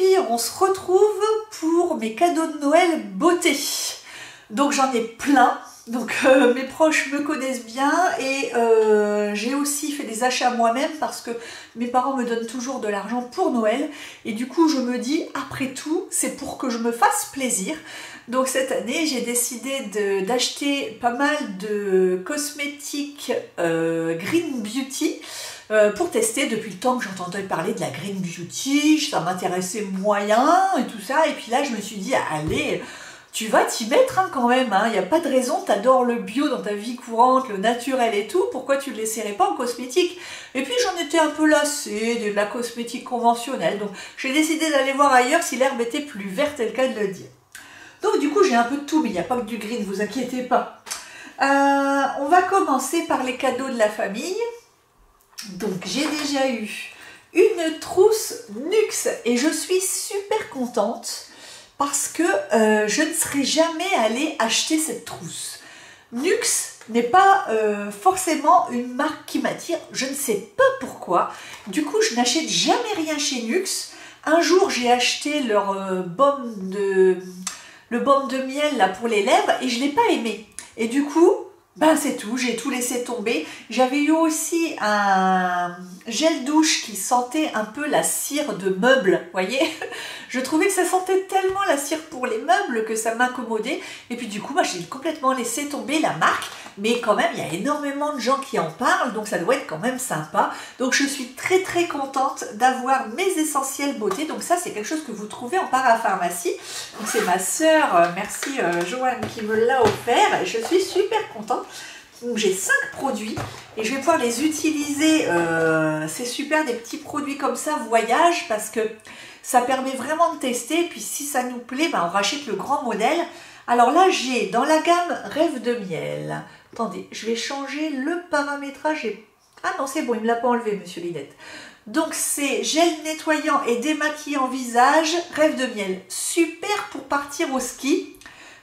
filles, on se retrouve pour mes cadeaux de Noël beauté. Donc j'en ai plein, donc mes proches me connaissent bien et j'ai aussi fait des achats moi-même parce que mes parents me donnent toujours de l'argent pour Noël et du coup je me dis après tout c'est pour que je me fasse plaisir. Donc cette année j'ai décidé d'acheter pas mal de cosmétiques Green Beauty pour tester depuis le temps que j'entendais parler de la Green Beauty, ça m'intéressait moyen et tout ça, et puis là je me suis dit allez, tu vas t'y mettre hein, quand même, il n'y a pas de raison, tu adores le bio dans ta vie courante, le naturel et tout, pourquoi tu ne l'essaierais pas en cosmétique? Et puis j'en étais un peu lassée de la cosmétique conventionnelle, donc j'ai décidé d'aller voir ailleurs si l'herbe était plus verte, c'est le cas de le dire. Donc du coup j'ai un peu de tout, mais il n'y a pas que du green, vous inquiétez pas. On va commencer par les cadeaux de la famille. Donc j'ai déjà eu une trousse Nuxe et je suis super contente parce que je ne serais jamais allée acheter cette trousse. Nuxe n'est pas forcément une marque qui m'attire, je ne sais pas pourquoi. Du coup je n'achète jamais rien chez Nuxe. Un jour j'ai acheté leur baume de miel là, pour les lèvres et je ne l'ai pas aimé. Et du coup, ben c'est tout, j'ai tout laissé tomber. J'avais eu aussi un gel douche qui sentait un peu la cire de meubles, vous voyez. Je trouvais que ça sentait tellement la cire pour les meubles que ça m'incommodait. Et puis du coup, moi j'ai complètement laissé tomber la marque. Mais quand même, il y a énormément de gens qui en parlent, donc ça doit être quand même sympa. Donc je suis très très contente d'avoir mes essentiels beauté. Donc ça, c'est quelque chose que vous trouvez en parapharmacie. Donc c'est ma sœur, merci Joanne, qui me l'a offert. Et je suis super contente. Donc j'ai 5 produits et je vais pouvoir les utiliser. C'est super des petits produits comme ça, voyage, parce que ça permet vraiment de tester. Puis si ça nous plaît, ben, on rachète le grand modèle. Alors là, j'ai dans la gamme Rêve de miel. Attendez, je vais changer le paramétrage. Ah non, c'est bon, il ne me l'a pas enlevé, monsieur Linette. Donc c'est gel nettoyant et démaquillant visage, Rêve de miel. Super pour partir au ski.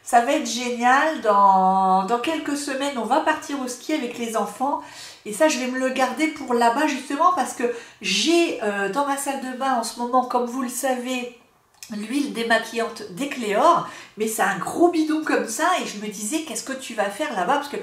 Ça va être génial. Dans quelques semaines, on va partir au ski avec les enfants. Et ça, je vais me le garder pour là-bas justement parce que j'ai dans ma salle de bain en ce moment, comme vous le savez, l'huile démaquillante d'Ecléor, mais c'est un gros bidon comme ça et je me disais qu'est-ce que tu vas faire là-bas, parce que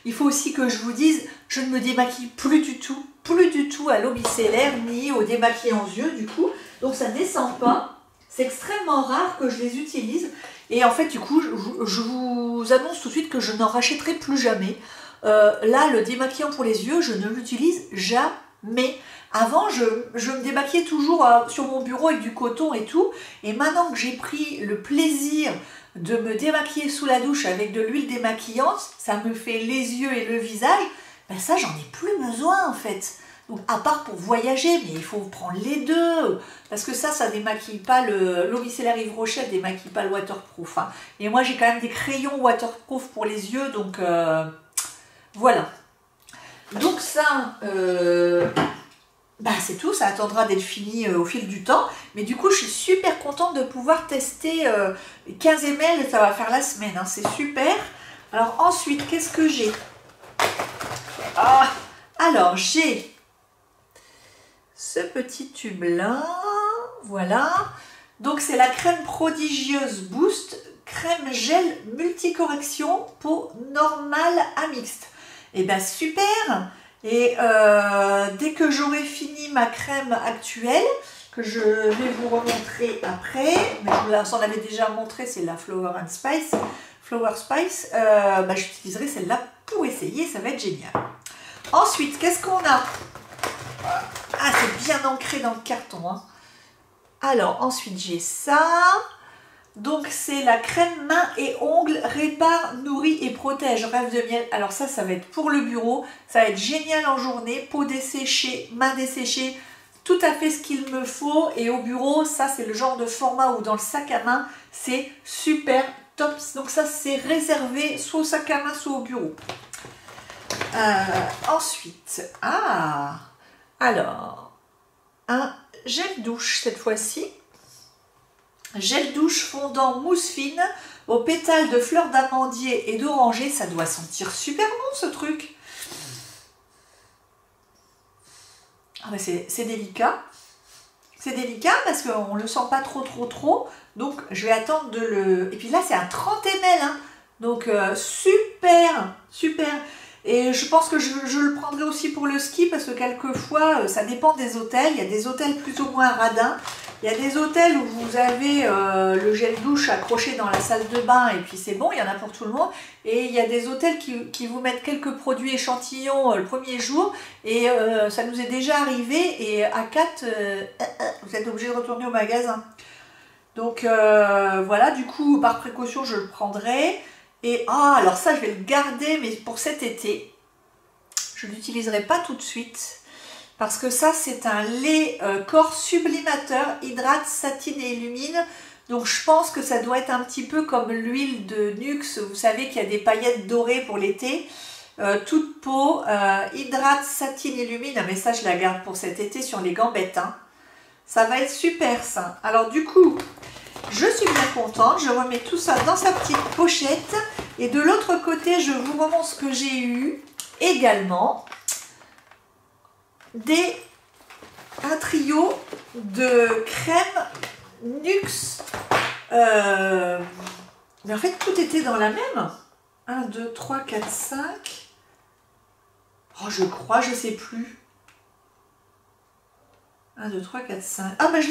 il faut aussi que je vous dise, je ne me démaquille plus du tout à l'eau micellaire ni au démaquillant yeux du coup, donc ça ne descend pas, c'est extrêmement rare que je les utilise et en fait du coup je vous annonce tout de suite que je n'en rachèterai plus jamais. Là le démaquillant pour les yeux je ne l'utilise jamais. Avant, je me démaquillais toujours sur mon bureau avec du coton et tout. Et maintenant que j'ai pris le plaisir de me démaquiller sous la douche avec de l'huile démaquillante, ça me fait les yeux et le visage, ben ça, j'en ai plus besoin en fait. Donc, à part pour voyager, mais il faut prendre les deux. Parce que ça démaquille pas l'eau micellaire Yves Rocher, démaquille pas le waterproof. Hein. Et moi, j'ai quand même des crayons waterproof pour les yeux, donc voilà. Donc ça... bah c'est tout, ça attendra d'être fini au fil du temps. Mais du coup, je suis super contente de pouvoir tester 15 ml, ça va faire la semaine, hein, c'est super. Alors ensuite, qu'est-ce que j'ai? Alors, j'ai ce petit tube-là, voilà. Donc, c'est la crème prodigieuse Boost, crème gel multicorrection peau normale à mixte. Et ben super! Et dès que j'aurai fini ma crème actuelle, que je vais vous remontrer après, mais je vous en avais déjà montré, c'est la Flower Spice, bah, j'utiliserai celle-là pour essayer, ça va être génial. Ensuite, qu'est-ce qu'on a? Ah, c'est bien ancré dans le carton. Hein. Alors, ensuite, j'ai ça. Donc, c'est la crème main et ongles répare, nourrit et protège. Rêve de miel. Alors ça va être pour le bureau. Ça va être génial en journée. Peau desséchée, main desséchée. Tout à fait ce qu'il me faut. Et au bureau, ça, c'est le genre de format où dans le sac à main, c'est super top. Donc ça, c'est réservé soit au sac à main, soit au bureau. Ensuite, alors, un gel douche cette fois-ci. Gel douche fondant mousse fine aux pétales de fleurs d'amandier et d'oranger. Ça doit sentir super bon ce truc. Ah ben c'est délicat. c'est délicat parce qu'on ne le sent pas trop. Donc je vais attendre de le... Et puis là c'est un 30 ml, hein. Donc super. Et je pense que je le prendrai aussi pour le ski parce que quelquefois ça dépend des hôtels. Il y a des hôtels plus ou moins radins. Il y a des hôtels où vous avez le gel douche accroché dans la salle de bain et puis c'est bon, il y en a pour tout le monde. Et il y a des hôtels qui vous mettent quelques produits échantillons le premier jour et ça nous est déjà arrivé et à 4, vous êtes obligé de retourner au magasin. Donc voilà, du coup par précaution je le prendrai. Et alors ça je vais le garder mais pour cet été. Je ne l'utiliserai pas tout de suite. Parce que ça, c'est un lait corps sublimateur, hydrate, satine et illumine. Donc je pense que ça doit être un petit peu comme l'huile de Nuxe. Vous savez qu'il y a des paillettes dorées pour l'été. Toute peau, hydrate, satine, illumine. Mais ça, je la garde pour cet été sur les gambettes. Hein. Ça va être super ça. Alors du coup, je suis bien contente. Je remets tout ça dans sa petite pochette. Et de l'autre côté, je vous remontre ce que j'ai eu également. Un trio de crème Nuxe. Mais en fait, tout était dans la même. 1, 2, 3, 4, 5. Oh, je crois, je sais plus. 1, 2, 3, 4, 5. Ah, mais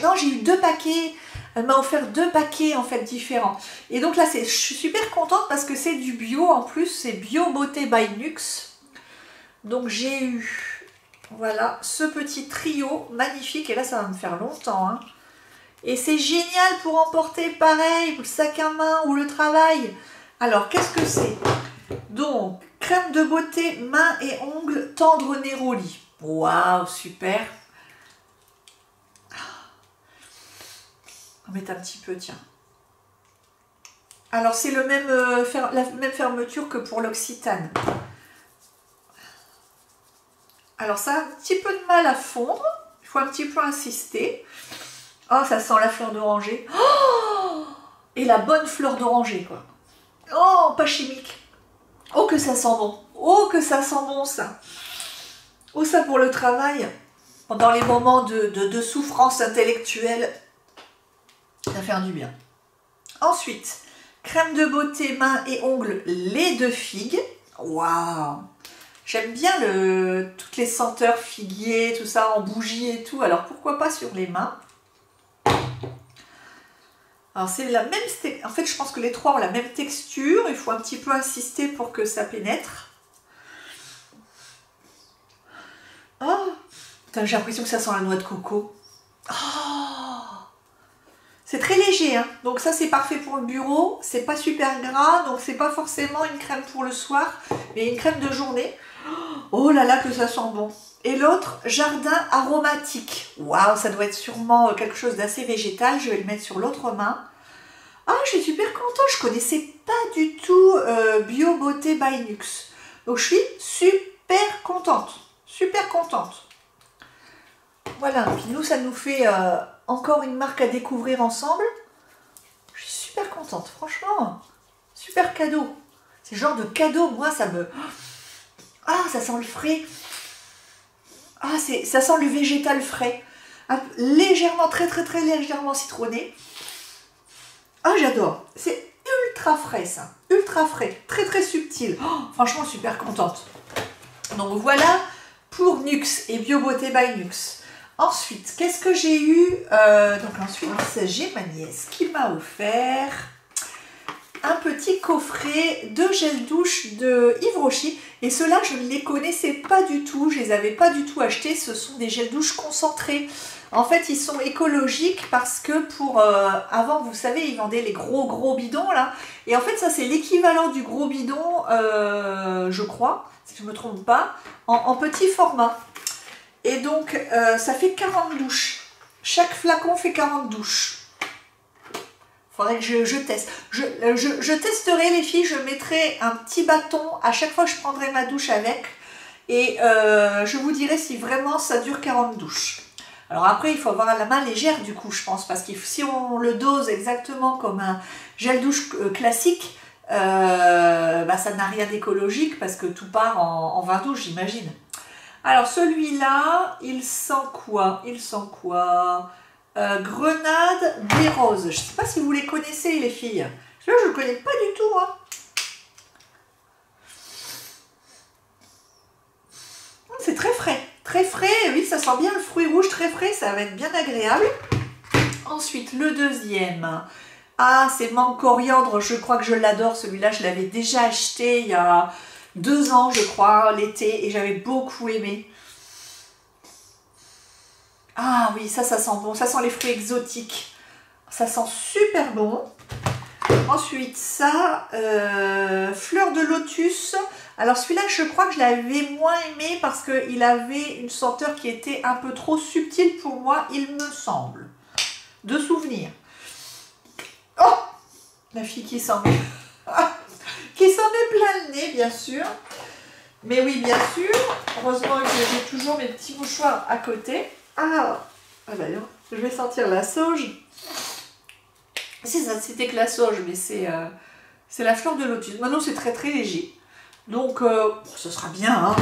non, j'ai eu 2 paquets. Elle m'a offert 2 paquets, en fait, différents. Et donc là, je suis super contente parce que c'est du bio. En plus, c'est Bio Beauté by Nuxe. Donc, j'ai eu... Voilà, ce petit trio magnifique. Et là, ça va me faire longtemps. Hein. Et c'est génial pour emporter pareil, pour le sac à main ou le travail. Alors, qu'est-ce que c'est? Donc, crème de beauté, mains et ongles, tendre Neroli. Waouh, super. On va mettre un petit peu, tiens. Alors, c'est la même fermeture que pour l'Occitane. Alors ça a un petit peu de mal à fondre, il faut un petit peu insister. Oh, ça sent la fleur d'oranger. Oh, et la bonne fleur d'oranger, quoi. Oh, pas chimique. Oh, que ça sent bon. Oh, que ça sent bon, ça. Oh, ça pour le travail. Pendant les moments de souffrance intellectuelle, ça fait du bien. Ensuite, crème de beauté, mains et ongles, lait de figue. Waouh! J'aime bien toutes les senteurs figuier, tout ça en bougie et tout. Alors pourquoi pas sur les mains? Alors c'est la même... En fait, je pense que les trois ont la même texture. Il faut un petit peu insister pour que ça pénètre. Oh, j'ai l'impression que ça sent la noix de coco. Oh, c'est très léger, hein. Donc ça c'est parfait pour le bureau. C'est pas super gras, donc c'est pas forcément une crème pour le soir, mais une crème de journée. Oh là là que ça sent bon. Et l'autre, jardin aromatique. Waouh, ça doit être sûrement quelque chose d'assez végétal. Je vais le mettre sur l'autre main. Ah, je suis super contente. Je connaissais pas du tout Bio Beauté by Nuxe. Donc je suis super contente. Super contente. Voilà, puis nous, ça nous fait encore une marque à découvrir ensemble. Je suis super contente, franchement. Super cadeau. C'est le genre de cadeau, moi, ça me... Ah, ça sent le frais. Ah, ça sent le végétal frais. Légèrement, très légèrement citronné. Ah, j'adore. C'est ultra frais, ça. Ultra frais. Très subtil. Oh, franchement, super contente. Donc voilà pour Nuxe et Bio Beauté by Nuxe. Ensuite, qu'est-ce que j'ai eu? Donc ensuite, j'ai ma nièce qui m'a offert un petit coffret de gel douche de Yves Rocher. Et ceux-là, je ne les connaissais pas du tout. Je ne les avais pas du tout achetés. Ce sont des gels douche concentrés. En fait, ils sont écologiques parce que pour... avant, vous savez, ils vendaient les gros bidons, là. Et en fait, ça, c'est l'équivalent du gros bidon, je crois, si je ne me trompe pas, en petit format. Et donc, ça fait 40 douches. Chaque flacon fait 40 douches. Faudrait que je teste. Je testerai, les filles, je mettrai un petit bâton à chaque fois que je prendrai ma douche avec. Et je vous dirai si vraiment ça dure 40 douches. Alors après, il faut avoir la main légère du coup, je pense. Parce que si on le dose exactement comme un gel douche classique, bah, ça n'a rien d'écologique parce que tout part en 20 douches, j'imagine. Alors celui-là, il sent quoi? Il sent quoi? Grenade, des roses. Je ne sais pas si vous les connaissez les filles. Celui-là, je ne le connais pas du tout. Hein. C'est très frais. Très frais, oui, ça sent bien le fruit rouge, très frais, ça va être bien agréable. Ensuite, le deuxième. Ah, c'est mangue coriandre, je crois que je l'adore. Celui-là, je l'avais déjà acheté il y a 2 ans, je crois, l'été, et j'avais beaucoup aimé. Ah oui, ça sent bon. Ça sent les fruits exotiques. Ça sent super bon. Ensuite, ça, fleur de lotus. Alors celui-là, je crois que je l'avais moins aimé parce qu'il avait une senteur qui était un peu trop subtile pour moi, il me semble. De souvenir. Oh, la fille qui s'en met. Qui s'en met plein le nez, bien sûr. Mais oui, bien sûr. Heureusement que j'ai toujours mes petits mouchoirs à côté. Ah d'ailleurs, je vais sentir la sauge. Si ça c'était que la sauge, mais c'est la fleur de lotus. Maintenant, c'est très très léger. Donc, ce sera bien. Hein.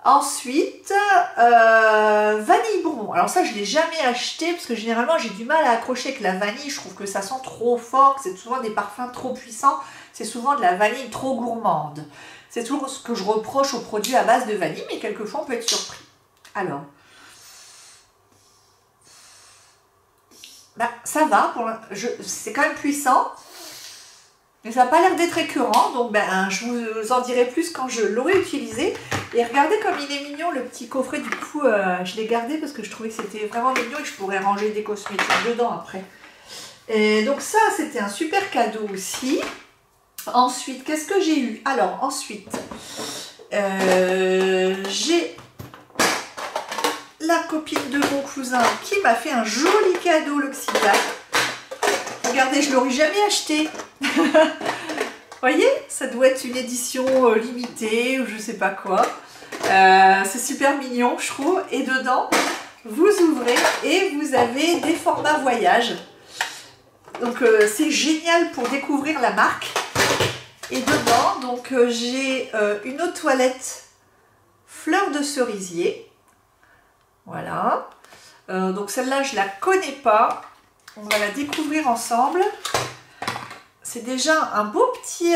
Ensuite, vanille bourbon. Alors ça, je ne l'ai jamais acheté parce que généralement, j'ai du mal à accrocher avec la vanille. Je trouve que ça sent trop fort, que c'est souvent des parfums trop puissants. C'est souvent de la vanille trop gourmande. C'est toujours ce que je reproche aux produits à base de vanille, mais quelquefois, on peut être surpris. Alors, ça va. C'est quand même puissant. Mais ça n'a pas l'air d'être écœurant, donc je vous en dirai plus quand je l'aurai utilisé. Et regardez comme il est mignon, le petit coffret. Du coup, je l'ai gardé parce que je trouvais que c'était vraiment mignon et que je pourrais ranger des cosmétiques dedans après. Et donc ça, c'était un super cadeau aussi. Ensuite, qu'est-ce que j'ai eu? Alors, ensuite, j'ai la copine de mon cousin qui m'a fait un joli cadeau, l'Occitane. Regardez, je ne l'aurais jamais acheté. Vous voyez, ça doit être une édition limitée ou je ne sais pas quoi. C'est super mignon, je trouve. Et dedans, vous ouvrez et vous avez des formats voyage. Donc, c'est génial pour découvrir la marque. Et dedans, donc j'ai une eau de toilette fleur de cerisier. Voilà. Donc, celle-là, je ne la connais pas. On va la découvrir ensemble. C'est déjà un beau petit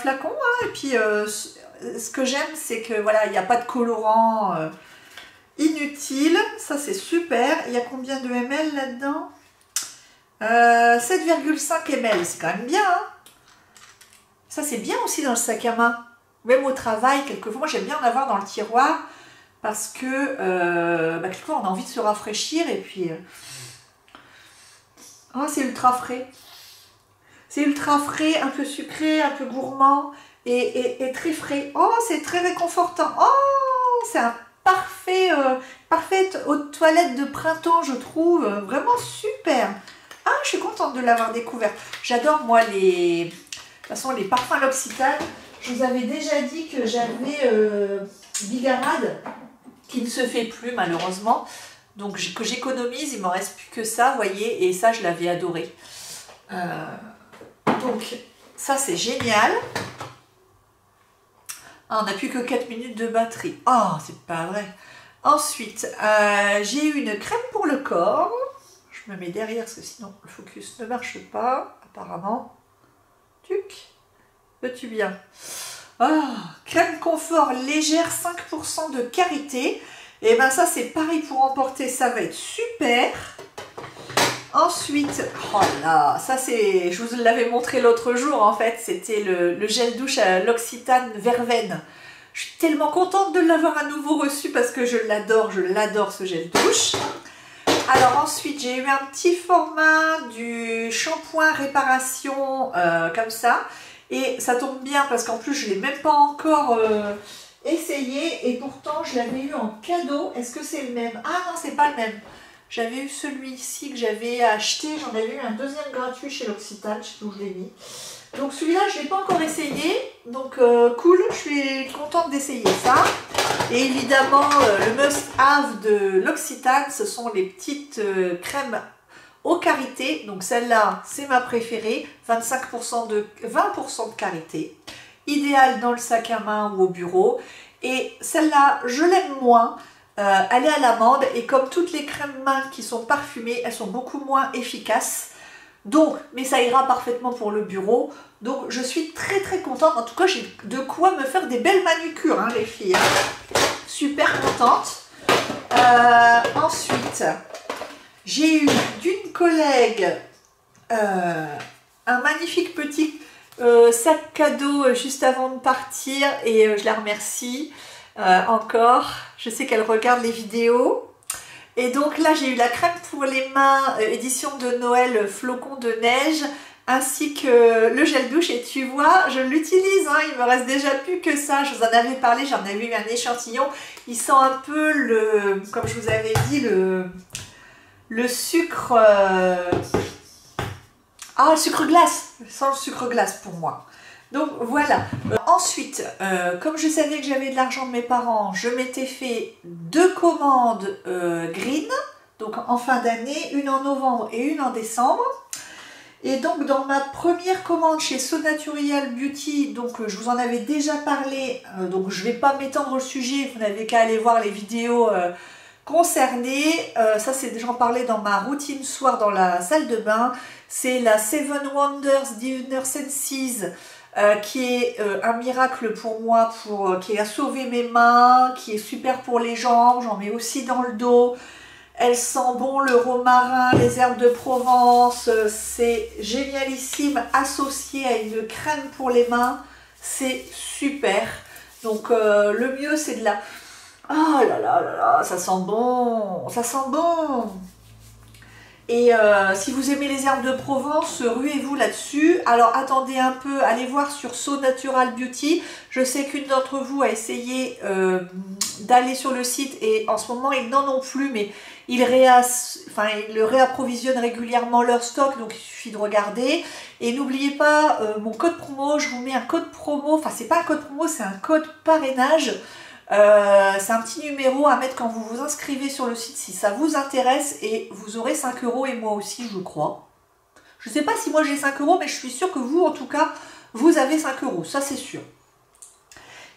flacon. Hein, et puis, ce que j'aime, c'est que voilà, il n'y a pas de colorant inutile. Ça, c'est super. Il y a combien de ml là-dedans? 7,5 ml. C'est quand même bien. Hein, ça, c'est bien aussi dans le sac à main. Même au travail, quelquefois. Moi, j'aime bien en avoir dans le tiroir parce que quelquefois, on a envie de se rafraîchir. Et puis... Oh, c'est ultra frais. C'est ultra frais, un peu sucré, un peu gourmand et très frais. Oh, c'est très réconfortant. Oh, c'est un parfaite eau de toilette de printemps, je trouve. Vraiment super. Ah, je suis contente de l'avoir découverte. J'adore, moi, de toute façon, les parfums L'Occitane. Je vous avais déjà dit que j'avais Bigarade, qui ne se fait plus, malheureusement. Donc, que j'économise, il ne m'en reste plus que ça, vous voyez, et ça, je l'avais adoré. Donc, ça, c'est génial. Ah, on n'a plus que 4 minutes de batterie. Oh, c'est pas vrai. Ensuite, j'ai eu une crème pour le corps. Je me mets derrière, parce que sinon, le focus ne marche pas, apparemment. Tuc. Veux-tu bien? Ah, crème confort légère, 5% de karité. Et ben ça, c'est pareil pour emporter, ça va être super. Ensuite, oh là, ça c'est, je vous l'avais montré l'autre jour en fait, c'était le gel douche à L'Occitane Verveine. Je suis tellement contente de l'avoir à nouveau reçu parce que je l'adore ce gel douche. Alors ensuite, j'ai eu un petit format du shampoing réparation comme ça. Et ça tombe bien parce qu'en plus, je ne l'ai même pas encore... essayé et pourtant je l'avais eu en cadeau. Est-ce que c'est le même? Ah non, c'est pas le même. J'avais eu celui-ci que j'avais acheté, j'en avais eu un deuxième gratuit chez L'Occitane, je sais pas où je l'ai mis. Donc celui-là je ne l'ai pas encore essayé, donc cool, je suis contente d'essayer ça. Et évidemment le must-have de L'Occitane, ce sont les petites crèmes au karité. Donc celle-là c'est ma préférée, 20% de karité. Idéal dans le sac à main ou au bureau. Et celle-là, je l'aime moins. Elle est à l'amande et comme toutes les crèmes main qui sont parfumées, elles sont beaucoup moins efficaces. Donc, mais ça ira parfaitement pour le bureau. Donc, je suis très très contente. En tout cas, j'ai de quoi me faire des belles manucures, hein, les filles. Hein. Super contente. Ensuite, j'ai eu d'une collègue un magnifique petit sac cadeau juste avant de partir et je la remercie encore. Je sais qu'elle regarde les vidéos. Et donc là, j'ai eu la crème pour les mains, édition de Noël flocon de neige, ainsi que le gel douche. Et tu vois, je l'utilise, hein, il me reste déjà plus que ça. Je vous en avais parlé, j'en avais eu un échantillon. Il sent un peu le, comme je vous avais dit, le sucre... Ah, le sucre glace. Il sent le sucre glace pour moi. Donc voilà. Ensuite, comme je savais que j'avais de l'argent de mes parents, je m'étais fait 2 commandes green, donc en fin d'année, une en novembre et une en décembre. Et donc dans ma première commande chez So Natural Beauty, donc je vous en avais déjà parlé, donc je ne vais pas m'étendre au sujet, vous n'avez qu'à aller voir les vidéos concernées. Ça c'est déjà parlé dans ma routine soir dans la salle de bain. C'est la Seven Wonders Dinner Senses. Qui est un miracle pour moi, qui a sauvé mes mains, qui est super pour les jambes, j'en mets aussi dans le dos. Elle sent bon le romarin, les herbes de Provence, c'est génialissime, associé à une crème pour les mains, c'est super. Donc le mieux c'est de la... Oh là là là là, ça sent bon, ça sent bon. Et si vous aimez les herbes de Provence, ruez-vous là-dessus. Alors attendez un peu, allez voir sur So Natural Beauty. Je sais qu'une d'entre vous a essayé d'aller sur le site et en ce moment ils n'en ont plus, mais ils le réapprovisionnent régulièrement leur stock, donc il suffit de regarder. Et n'oubliez pas mon code promo, je vous mets un code promo, enfin c'est pas un code promo, c'est un code parrainage. C'est un petit numéro à mettre quand vous vous inscrivez sur le site si ça vous intéresse et vous aurez 5 € et moi aussi je crois. Je ne sais pas si moi j'ai 5 €, mais je suis sûre que vous en tout cas vous avez 5 €, ça c'est sûr.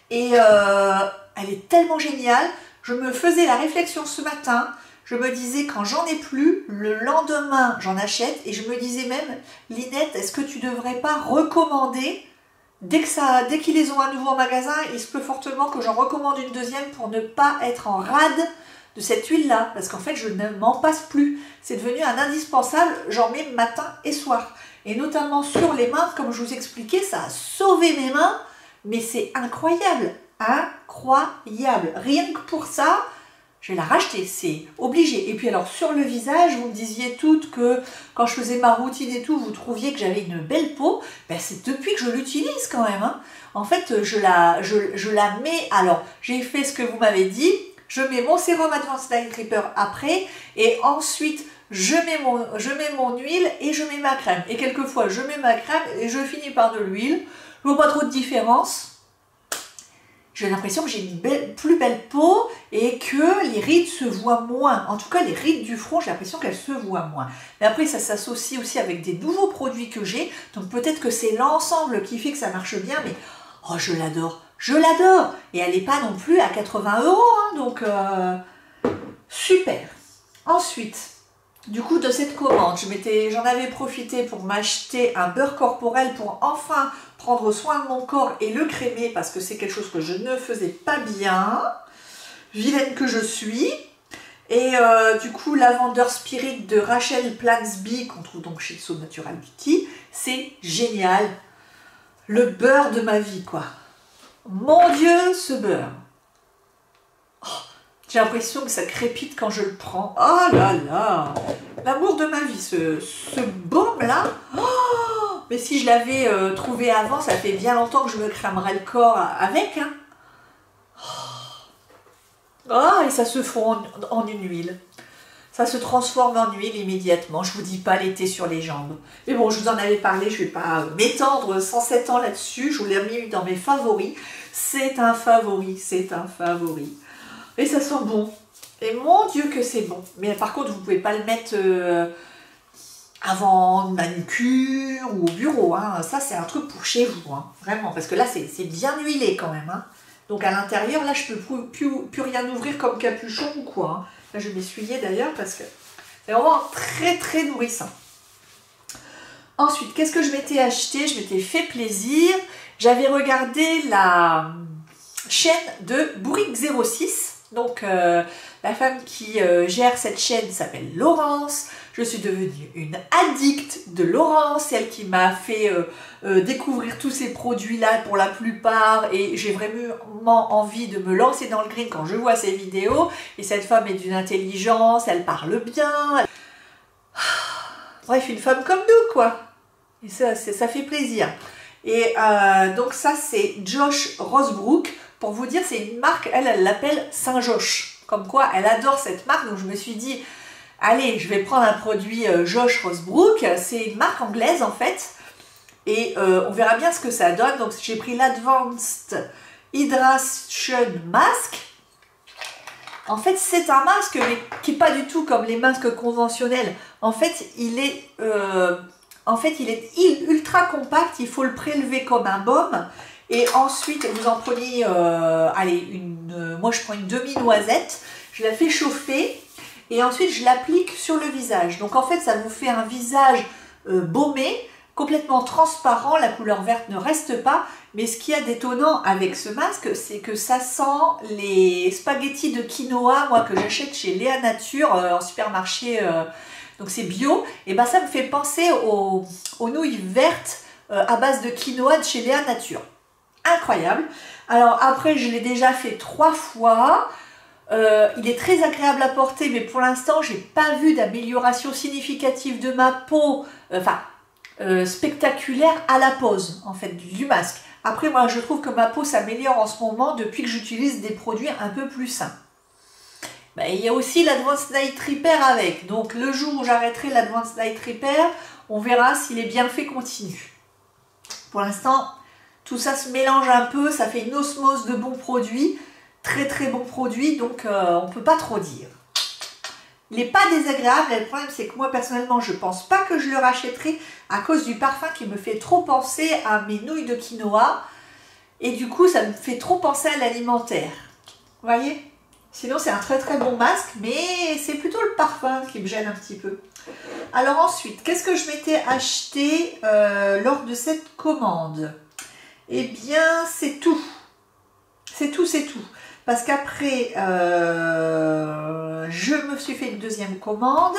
Et elle est tellement géniale, je me faisais la réflexion ce matin, je me disais quand j'en ai plus, le lendemain j'en achète et je me disais même, Linette, est-ce que tu devrais pas recommander? Dès qu'ils les ont à nouveau en magasin, il se peut fortement que j'en recommande une deuxième pour ne pas être en rade de cette huile-là. Parce qu'en fait, je ne m'en passe plus. C'est devenu un indispensable, j'en mets matin et soir. Et notamment sur les mains, comme je vous expliquais, ça a sauvé mes mains. Mais c'est incroyable, incroyable. Rien que pour ça, je vais la racheter, c'est obligé. Et puis alors sur le visage, vous me disiez toutes que quand je faisais ma routine et tout, vous trouviez que j'avais une belle peau. Ben, c'est depuis que je l'utilise quand même. Hein. En fait, je la mets. Alors, j'ai fait ce que vous m'avez dit. Je mets mon sérum Advanced Night Repair après. Et ensuite, je mets mon huile et je mets ma crème. Et quelquefois, je mets ma crème et je finis par de l'huile. Je vois pas trop de différence. J'ai l'impression que j'ai une plus belle peau et que les rides se voient moins. En tout cas, les rides du front, j'ai l'impression qu'elles se voient moins. Mais après, ça s'associe aussi avec des nouveaux produits que j'ai. Donc peut-être que c'est l'ensemble qui fait que ça marche bien. Mais oh, je l'adore. Je l'adore. Et elle n'est pas non plus à 80 €. Hein, donc, super. Ensuite, du coup, de cette commande, j'en avais profité pour m'acheter un beurre corporel pour enfin prendre soin de mon corps et le crémer parce que c'est quelque chose que je ne faisais pas bien, vilaine que je suis. Et du coup, Lavender Spirit de Rachel Plansby qu'on trouve donc chez So Natural Beauty, c'est génial. Le beurre de ma vie, quoi. Mon Dieu, ce beurre. Oh, j'ai l'impression que ça crépite quand je le prends. Oh là là, l'amour de ma vie, ce baume-là. Oh, mais si je l'avais trouvé avant, ça fait bien longtemps que je me crèmerais le corps avec. Hein. Oh, et ça se fond en une huile. Ça se transforme en huile immédiatement. Je vous dis pas l'été sur les jambes. Mais bon, je vous en avais parlé, je vais pas m'étendre 107 ans là-dessus. Je vous l'ai mis dans mes favoris. C'est un favori, c'est un favori. Et ça sent bon. Et mon Dieu que c'est bon. Mais par contre, vous pouvez pas le mettre avant une manucure ou au bureau. Hein. Ça, c'est un truc pour chez vous. Hein. Vraiment. Parce que là, c'est bien huilé quand même. Hein. Donc à l'intérieur, là, je peux plus rien ouvrir comme capuchon ou quoi. Hein. Là, je vais m'essuyer d'ailleurs parce que c'est vraiment très très nourrissant. Ensuite, qu'est-ce que je m'étais acheté? Je m'étais fait plaisir. J'avais regardé la chaîne de Bourrique06. Donc, la femme qui gère cette chaîne s'appelle Laurence. Je suis devenue une addicte de Laurence, celle qui m'a fait découvrir tous ces produits-là pour la plupart. Et j'ai vraiment envie de me lancer dans le green quand je vois ces vidéos. Et cette femme est d'une intelligence, elle parle bien. Bref, une femme comme nous, quoi. Et ça fait plaisir. Et donc ça, c'est Josh Rosebrook. Pour vous dire, c'est une marque, elle l'appelle Saint-Josh. Comme quoi, elle adore cette marque. Donc je me suis dit, allez, je vais prendre un produit Josh Rosebrook. C'est une marque anglaise, en fait. Et on verra bien ce que ça donne. Donc j'ai pris l'Advanced Hydration Mask. En fait, c'est un masque, mais qui n'est pas du tout comme les masques conventionnels. En fait, il est ultra compact. Il faut le prélever comme un baume. Et ensuite, vous en prenez, allez, moi je prends une demi-noisette. Je la fais chauffer. Et ensuite, je l'applique sur le visage. Donc, en fait, ça vous fait un visage baumé, complètement transparent. La couleur verte ne reste pas. Mais ce qu'il y a d'étonnant avec ce masque, c'est que ça sent les spaghettis de quinoa, moi, que j'achète chez Léa Nature en supermarché. Donc, c'est bio. Et ben, ça me fait penser aux nouilles vertes à base de quinoa de chez Léa Nature. Incroyable. Alors, après, je l'ai déjà fait 3 fois. Il est très agréable à porter, mais pour l'instant, j'ai pas vu d'amélioration significative de ma peau, spectaculaire à la pose, en fait, du masque. Après, moi, je trouve que ma peau s'améliore en ce moment depuis que j'utilise des produits un peu plus sains. Ben, il y a aussi l'Advanced Night Repair avec. Donc, le jour où j'arrêterai l'Advanced Night Repair, on verra si les bienfaits continuent. Pour l'instant, tout ça se mélange un peu, ça fait une osmose de bons produits. Très très bon produit, donc on ne peut pas trop dire. Il n'est pas désagréable, le problème c'est que moi personnellement je ne pense pas que je le rachèterai à cause du parfum qui me fait trop penser à mes nouilles de quinoa et du coup ça me fait trop penser à l'alimentaire. Vous voyez? Sinon c'est un très très bon masque, mais c'est plutôt le parfum qui me gêne un petit peu. Alors ensuite, qu'est-ce que je m'étais acheté lors de cette commande? Eh bien c'est tout. C'est tout, c'est tout. Parce qu'après, je me suis fait une deuxième commande.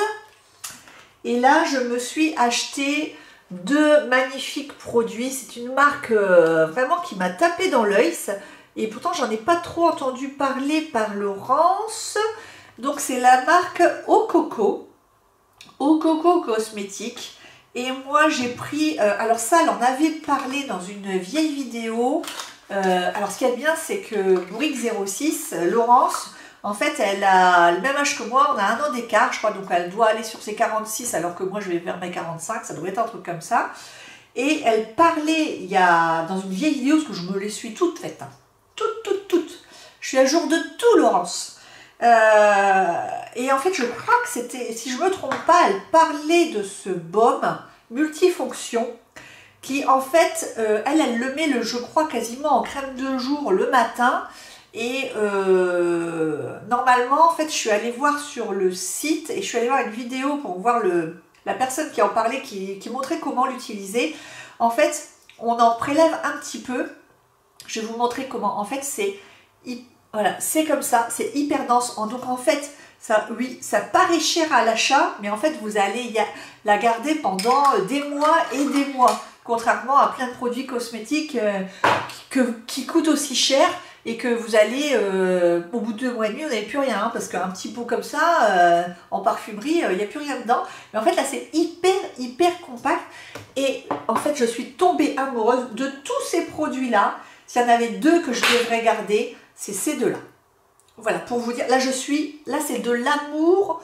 Et là, je me suis acheté 2 magnifiques produits. C'est une marque vraiment qui m'a tapé dans l'œil. Et pourtant, j'en ai pas trop entendu parler par Laurence. Donc, c'est la marque Ococo. Ococo Cosmétiques. Et moi, j'ai pris... alors ça, elle en avait parlé dans une vieille vidéo. Alors ce qu'il y a de bien, c'est que Bourrique06, Laurence, en fait, elle a le même âge que moi, on a 1 an d'écart, je crois, donc elle doit aller sur ses 46, alors que moi je vais vers mes 45, ça doit être un truc comme ça. Et elle parlait, il y a dans une vieille vidéo, parce que je me les suis toutes faites, hein, toutes. Je suis à jour de tout, Laurence. Et en fait, je crois que c'était, si je ne me trompe pas, elle parlait de ce baume multifonction, qui en fait, elle le met, je crois, quasiment en crème de jour le matin. Et normalement, en fait, je suis allée voir sur le site et je suis allée voir une vidéo pour voir la personne qui en parlait, qui montrait comment l'utiliser. En fait, on en prélève un petit peu. Je vais vous montrer comment. En fait, voilà, c'est comme ça, c'est hyper dense. Donc en fait, oui, ça paraît cher à l'achat, mais en fait, vous allez la garder pendant des mois et des mois. Contrairement à plein de produits cosmétiques qui coûtent aussi cher et que vous allez, au bout de 2 mois et demi, vous n'avez plus rien. Hein, parce qu'un petit pot comme ça, en parfumerie, il n'y a plus rien dedans. Mais en fait, là, c'est hyper compact. Et en fait, je suis tombée amoureuse de tous ces produits-là. S'il y en avait 2 que je devrais garder, c'est ces 2-là. Voilà, pour vous dire, là, c'est de l'amour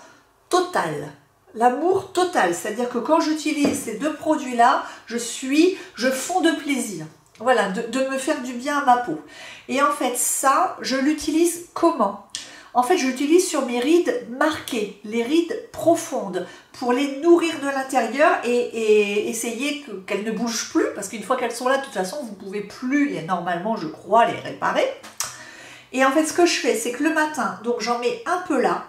total. L'amour total, c'est-à-dire que quand j'utilise ces 2 produits-là, je fonds de plaisir. Voilà, de me faire du bien à ma peau. Et en fait, ça, je l'utilise comment? En fait, je l'utilise sur mes rides marquées, les rides profondes, pour les nourrir de l'intérieur et essayer qu'elles ne bougent plus, parce qu'une fois qu'elles sont là, de toute façon, vous ne pouvez plus, et normalement, je crois, les réparer. Et en fait, ce que je fais, c'est que le matin, donc j'en mets un peu là.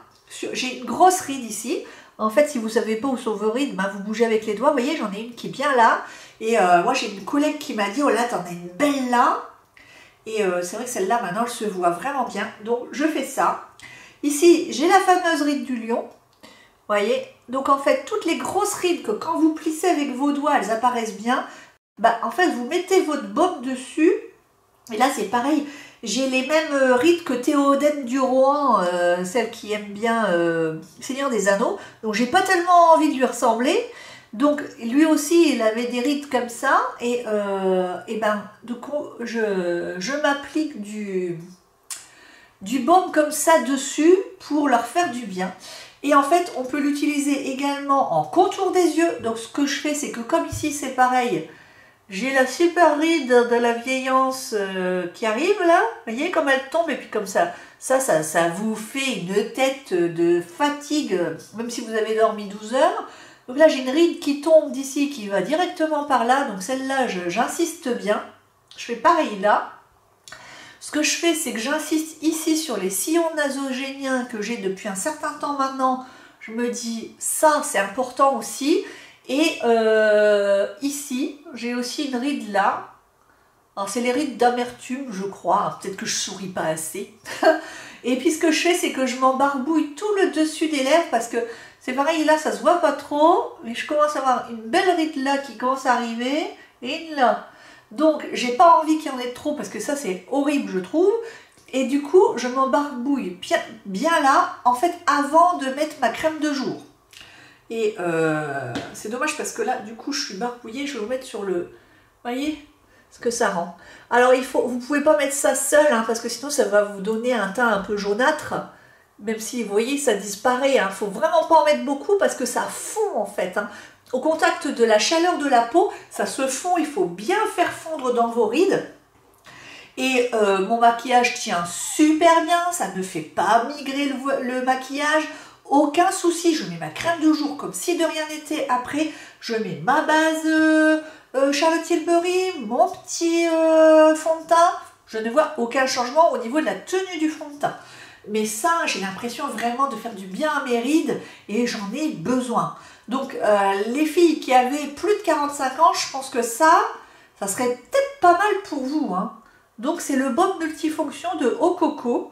J'ai une grosse ride ici. En fait, si vous ne savez pas où sont vos rides, ben, vous bougez avec les doigts. Vous voyez, j'en ai une qui est bien là. Et moi, j'ai une collègue qui m'a dit, oh là, t'en as une belle là. Et c'est vrai que celle-là, maintenant, elle se voit vraiment bien. Donc, je fais ça. Ici, j'ai la fameuse ride du lion. Vous voyez? Donc, en fait, toutes les grosses rides que quand vous plissez avec vos doigts, elles apparaissent bien. Bah, en fait, vous mettez votre baume dessus. Et là, c'est pareil. J'ai les mêmes rides que Théodène du Rohan, celle qui aime bien Seigneur des Anneaux. Donc, j'ai pas tellement envie de lui ressembler. Donc, lui aussi, il avait des rides comme ça. Et ben, du coup, je m'applique du baume comme ça dessus pour leur faire du bien. Et en fait, on peut l'utiliser également en contour des yeux. Donc, ce que je fais, c'est que comme ici, c'est pareil. J'ai la super ride de la vieillance qui arrive là, vous voyez comme elle tombe et puis comme ça vous fait une tête de fatigue, même si vous avez dormi 12 heures. Donc là j'ai une ride qui tombe d'ici, qui va directement par là, donc celle-là j'insiste bien. Je fais pareil là. Ce que je fais, c'est que j'insiste ici sur les sillons nasogéniens que j'ai depuis un certain temps maintenant. Je me dis, ça c'est important aussi. Et ici, j'ai aussi une ride là. Alors, c'est les rides d'amertume, je crois. Peut-être que je souris pas assez. Et puis, ce que je fais, c'est que je m'embarbouille tout le dessus des lèvres parce que c'est pareil, là, ça se voit pas trop. Mais je commence à avoir une belle ride là qui commence à arriver et une là. Donc, j'ai pas envie qu'il y en ait trop parce que ça, c'est horrible, je trouve. Et du coup, je m'embarbouille bien là, en fait, avant de mettre ma crème de jour. Et c'est dommage parce que là, du coup, je suis barbouillée. Je vais vous mettre sur le... Vous voyez ce que ça rend. Alors, vous pouvez pas mettre ça seul, hein, parce que sinon, ça va vous donner un teint un peu jaunâtre. Même si, vous voyez, ça disparaît. Hein. Faut vraiment pas en mettre beaucoup parce que ça fond, en fait. Hein. Au contact de la chaleur de la peau, ça se fond. Il faut bien faire fondre dans vos rides. Et mon maquillage tient super bien. Ça ne fait pas migrer le maquillage. Aucun souci, je mets ma crème de jour comme si de rien n'était. Après, je mets ma base Charlotte Tilbury, mon petit fond de teint. Je ne vois aucun changement au niveau de la tenue du fond de teint. Mais ça, j'ai l'impression vraiment de faire du bien à mes rides et j'en ai besoin. Donc, les filles qui avaient plus de 45 ans, je pense que ça serait peut-être pas mal pour vous. Hein. Donc, c'est le baume multifonction de Eau Coco.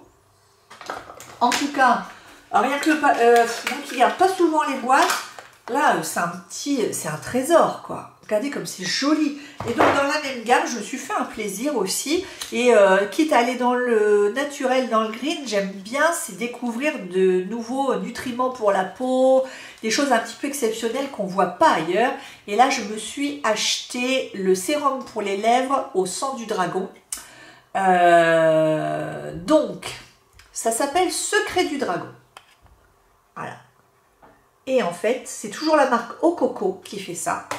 En tout cas... Alors, rien que donc il garde pas souvent les boîtes. Là, c'est un trésor, quoi. Regardez comme c'est joli. Et donc, dans la même gamme, je me suis fait un plaisir aussi. Et quitte à aller dans le naturel, dans le green, j'aime bien, c'est découvrir de nouveaux nutriments pour la peau, des choses un petit peu exceptionnelles qu'on voit pas ailleurs. Et là, je me suis acheté le sérum pour les lèvres au sang du dragon. Donc, ça s'appelle Secret du dragon. Voilà. Et en fait, c'est toujours la marque Eau Coco qui fait ça.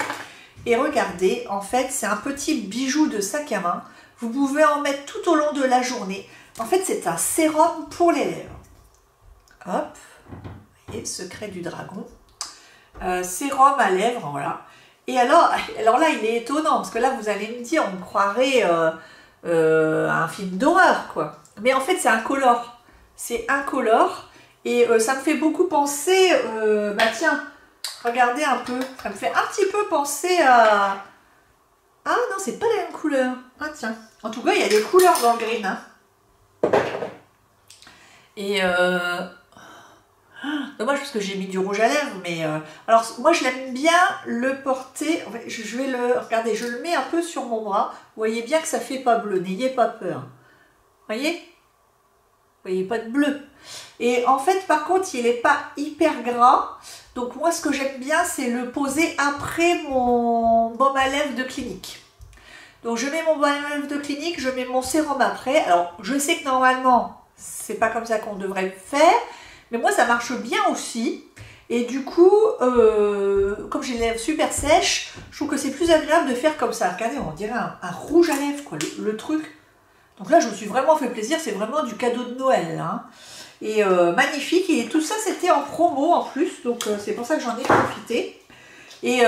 Et regardez, en fait, c'est un petit bijou de sac à main. Vous pouvez en mettre tout au long de la journée. En fait, c'est un sérum pour les lèvres. Hop. Vous voyez, Secret du dragon. Sérum à lèvres, voilà. Et alors là, il est étonnant, parce que là, vous allez me dire, on croirait un film d'horreur, quoi. Mais en fait, c'est incolore. C'est incolore. Et ça me fait beaucoup penser, bah tiens, regardez un peu, ça me fait un petit peu penser à... Ah non, c'est pas la même couleur. Ah tiens, en tout cas, il y a des couleurs dans le green. Hein. Et dommage parce que j'ai mis du rouge à lèvres, mais... alors, moi, je l'aime bien le porter, en fait, je vais le... Regardez, je le mets un peu sur mon bras. Vous voyez bien que ça fait pas bleu, n'ayez pas peur. Vous voyez ? Vous voyez pas de bleu. Et en fait, par contre, il n'est pas hyper gras. Donc moi, ce que j'aime bien, c'est le poser après mon baume à lèvres de clinique. Donc je mets mon baume à lèvres de clinique, je mets mon sérum après. Alors, je sais que normalement, c'est pas comme ça qu'on devrait le faire. Mais moi, ça marche bien aussi. Et du coup, comme j'ai les lèvres super sèches, je trouve que c'est plus agréable de faire comme ça. Regardez, on dirait un rouge à lèvres, quoi, le truc. Donc là, je me suis vraiment fait plaisir. C'est vraiment du cadeau de Noël. Hein. Et magnifique. Et tout ça, c'était en promo en plus. Donc, c'est pour ça que j'en ai profité. Et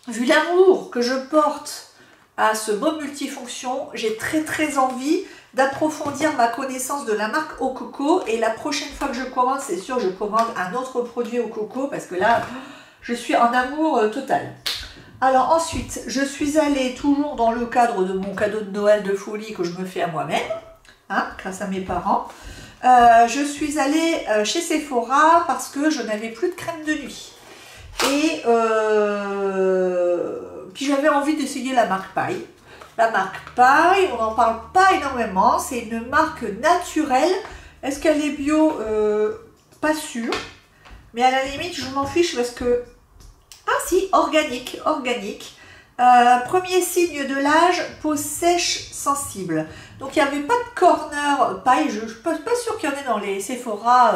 vu l'amour que je porte à ce baume multifonction, j'ai très très envie d'approfondir ma connaissance de la marque au coco. Et la prochaine fois que je commande, c'est sûr, je commande un autre produit au coco parce que là, je suis en amour total. Alors ensuite, je suis allée toujours dans le cadre de mon cadeau de Noël de folie que je me fais à moi-même, hein, grâce à mes parents. Je suis allée chez Sephora parce que je n'avais plus de crème de nuit. Et puis j'avais envie d'essayer la marque Paille. La marque Paille, on n'en parle pas énormément, c'est une marque naturelle. Est-ce qu'elle est bio? Pas sûr. Mais à la limite, je m'en fiche parce que... Ah si, organique, organique. Premier signe de l'âge, peau sèche, sensible. Donc il n'y avait pas de corner paille, je ne suis pas sûre qu'il y en ait dans les Sephora,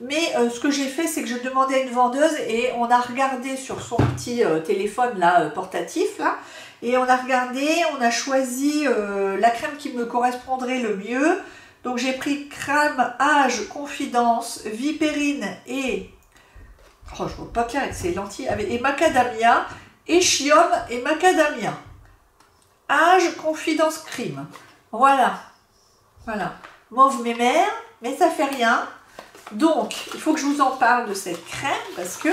mais ce que j'ai fait, c'est que je demandais à une vendeuse et on a regardé sur son petit téléphone là, portatif, là, et on a regardé, on a choisi la crème qui me correspondrait le mieux. Donc j'ai pris crème âge, confidence, vipérine et... Oh, je vois pas clair avec ces lentilles. Et macadamia, échium et macadamia. Âge, confidence, crime. Voilà. Voilà. Mauve mémère, mais ça fait rien. Donc, il faut que je vous en parle de cette crème parce que...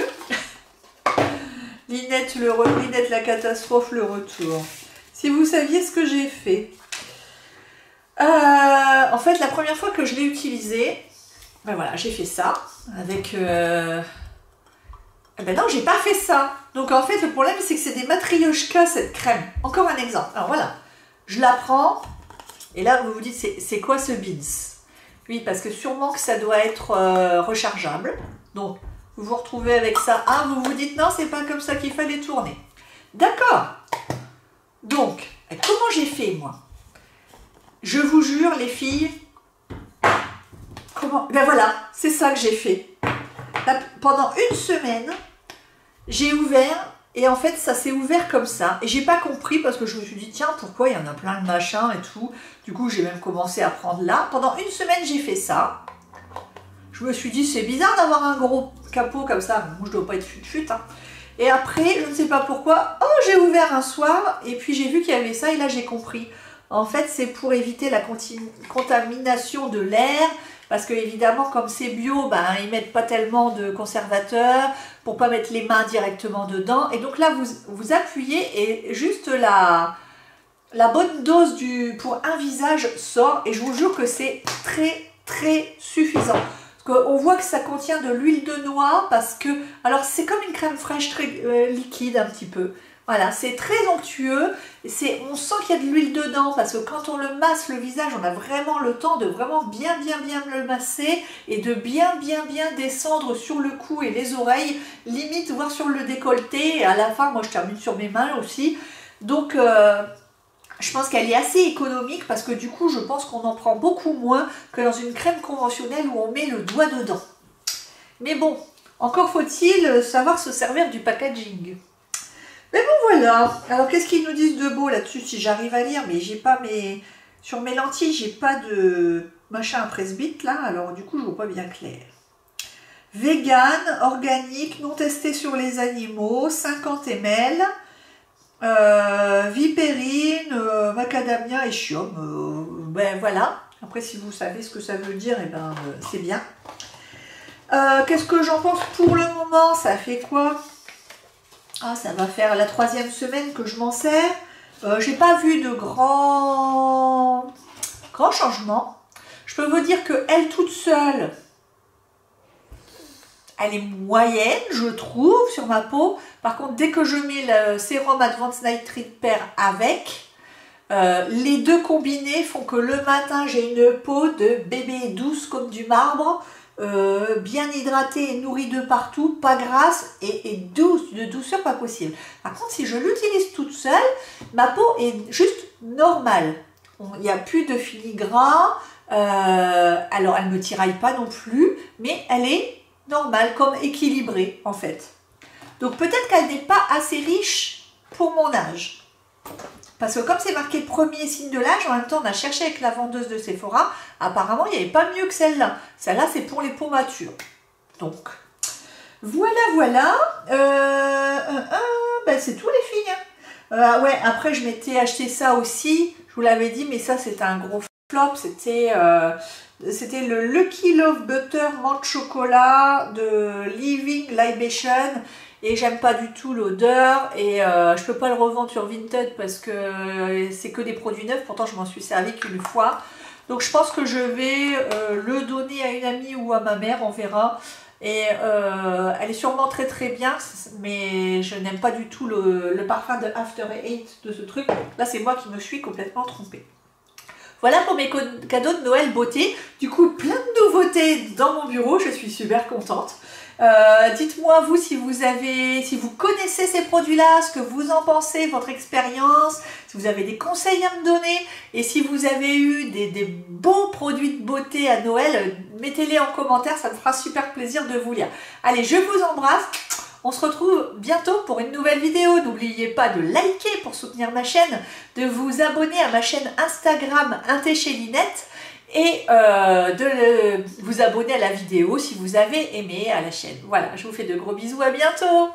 Linette, Linette, la catastrophe, le retour. Si vous saviez ce que j'ai fait. En fait, la première fois que je l'ai utilisée, ben voilà, j'ai fait ça avec... Eh ben non, j'ai pas fait ça. Donc en fait, le problème, c'est que c'est des matrioshka, cette crème. Encore un exemple. Alors voilà, je la prends. Et là, vous vous dites, c'est quoi ce beans? Oui, parce que sûrement que ça doit être rechargeable. Donc, vous vous retrouvez avec ça. Ah, vous vous dites, non, c'est pas comme ça qu'il fallait tourner. D'accord. Donc, comment j'ai fait, moi? Je vous jure, les filles, comment... Ben voilà, c'est ça que j'ai fait. Là, pendant une semaine, j'ai ouvert et en fait ça s'est ouvert comme ça et j'ai pas compris parce que je me suis dit tiens pourquoi il y en a plein de machins et tout. Du coup j'ai même commencé à prendre là. Pendant une semaine j'ai fait ça. Je me suis dit c'est bizarre d'avoir un gros capot comme ça. Moi je dois pas être fut-fut hein. Et après je ne sais pas pourquoi, oh j'ai ouvert un soir et puis j'ai vu qu'il y avait ça et là j'ai compris. En fait c'est pour éviter la contamination de l'air. Parce que évidemment, comme c'est bio, ben, ils ne mettent pas tellement de conservateurs pour ne pas mettre les mains directement dedans. Et donc là, vous appuyez et juste la bonne dose pour un visage sort. Et je vous jure que c'est très, très suffisant. Parce qu'on voit que ça contient de l'huile de noix parce que... Alors, c'est comme une crème fraîche très liquide un petit peu. Voilà, c'est très onctueux, on sent qu'il y a de l'huile dedans parce que quand on le masse le visage, on a vraiment le temps de vraiment bien le masser et de bien descendre sur le cou et les oreilles, limite voire sur le décolleté et à la fin, moi je termine sur mes mains aussi. Donc je pense qu'elle est assez économique parce que du coup je pense qu'on en prend beaucoup moins que dans une crème conventionnelle où on met le doigt dedans. Mais bon, encore faut-il savoir se servir du packaging. Mais bon voilà, alors qu'est-ce qu'ils nous disent de beau là-dessus si j'arrive à lire, mais j'ai pas mes... Sur mes lentilles, j'ai pas de machin à presbyte là, alors du coup je vois pas bien clair. Vegan, organique, non testé sur les animaux, 50 ml, vipérine, macadamia et chium, ben voilà. Après si vous savez ce que ça veut dire, et ben c'est bien. Qu'est-ce que j'en pense pour le moment? Ça fait quoi? Ah, ça va faire la 3e semaine que je m'en sers. J'ai pas vu de grands changements. Je peux vous dire que elle toute seule, elle est moyenne, je trouve, sur ma peau. Par contre, dès que je mets le sérum Advanced Night Repair avec, les deux combinés font que le matin, j'ai une peau de bébé douce comme du marbre. Bien hydratée et nourrie de partout, pas grasse et douce, de douceur pas possible. Par contre, si je l'utilise toute seule, ma peau est juste normale. Il n'y a plus de filigrane, alors elle ne me tiraille pas non plus, mais elle est normale, comme équilibrée en fait. Donc peut-être qu'elle n'est pas assez riche pour mon âge. Parce que comme c'est marqué premier signe de l'âge, en même temps on a cherché avec la vendeuse de Sephora, apparemment il n'y avait pas mieux que celle-là. Celle-là c'est pour les peaux matures. Donc voilà. Ben, c'est tout les filles. Hein. Ouais, après je m'étais acheté ça aussi, je vous l'avais dit, mais ça c'est un gros flop, c'était le Lucky Love Butter menthe chocolat de Living Libation. Et j'aime pas du tout l'odeur et je peux pas le revendre sur Vinted parce que c'est que des produits neufs, pourtant je m'en suis servi qu'une fois. Donc je pense que je vais le donner à une amie ou à ma mère, on verra. Et elle est sûrement très très bien, mais je n'aime pas du tout le parfum de After Eight de ce truc. Là c'est moi qui me suis complètement trompée. Voilà pour mes cadeaux de Noël beauté. Du coup, plein de nouveautés dans mon bureau, je suis super contente. Dites-moi vous si vous connaissez ces produits-là, ce que vous en pensez, votre expérience, si vous avez des conseils à me donner et si vous avez eu des beaux produits de beauté à Noël, mettez-les en commentaire, ça me fera super plaisir de vous lire. Allez, je vous embrasse. On se retrouve bientôt pour une nouvelle vidéo. N'oubliez pas de liker pour soutenir ma chaîne, de vous abonner à ma chaîne Instagram Intéchélinette et de vous abonner à la vidéo si vous avez aimé à la chaîne. Voilà, je vous fais de gros bisous, à bientôt.